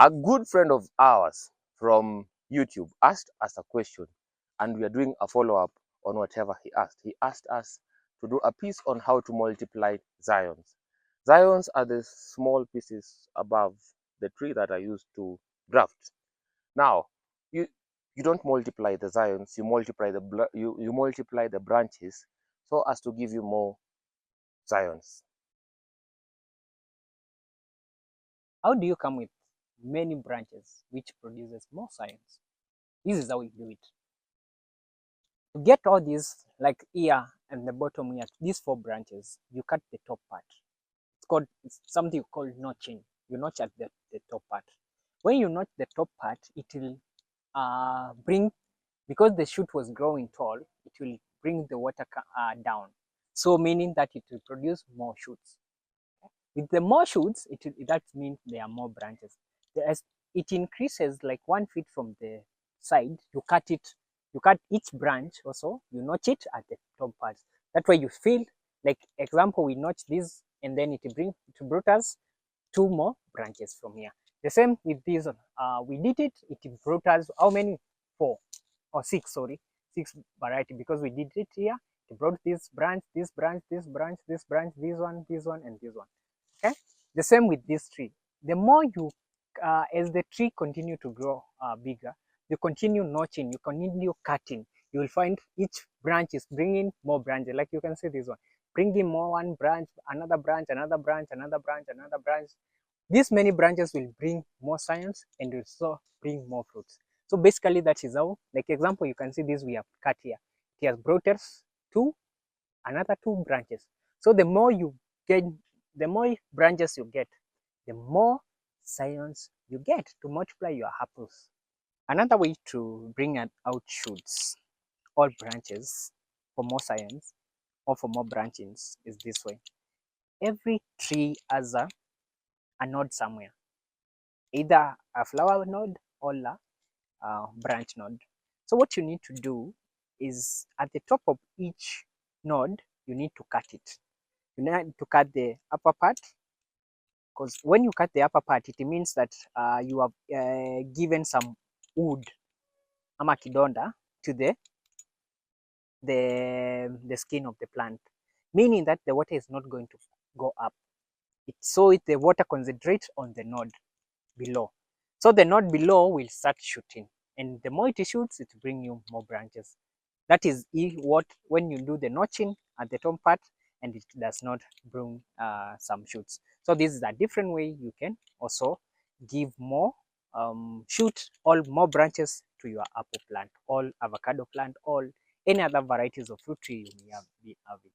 A good friend of ours from YouTube asked us a question, and we are doing a follow-up on whatever he asked. He asked us to do a piece on how to multiply scions. Scions are the small pieces above the tree that are used to graft. Now, you don't multiply the scions, you multiply you multiply the branches so as to give you more scions. How do you come with many branches which produces more scions? This is how we do it. To get all these, like here and the bottom here, these 4 branches, you cut the top part. It's something called notching. You notch at the top part. When you notch the top part, it will bring, because the shoot was growing tall, it will bring the water down. So meaning that it will produce more shoots. With the more shoots, that means there are more branches. As it increases like 1 feet from the side, you cut each branch also, you notch it at the top part. That way you feel, like example, we notch this and then it brought us 2 more branches from here. The same with this one. We did it, it brought us how many? 4 or 6, sorry, 6 variety, because we did it here. It brought this branch, this branch, this branch, this branch, this one, and this one. Okay, the same with this tree. The more you, as the tree continue to grow bigger, you continue notching, you continue cutting, you will find each branch is bringing more branches. Like you can see this one, bringing more, one branch, another branch, another branch, another branch, another branch. These many branches will bring more science and also bring more fruits. So basically that is how, like example, you can see this we have cut here. It has brought us another 2 branches. So the more you get, the more branches you get, the more scions you get to multiply your apples. Another way to bring out shoots, all branches, for more scions or for more branchings is this way. Every tree has a node somewhere, either a flower node or a branch node. So what you need to do is at the top of each node, you need to cut it. You need to cut the upper part, because when you cut the upper part, it means that you have given some wood ama kidonda to the skin of the plant, meaning that the water is not going to go up. So the water concentrates on the node below. So the node below will start shooting, and the more it shoots, it brings you more branches. That is what when you do the notching at the top part, and it does not bring some shoots. So this is a different way you can also give more shoot all more branches to your apple plant, all avocado plant, all any other varieties of fruit tree you may have been having.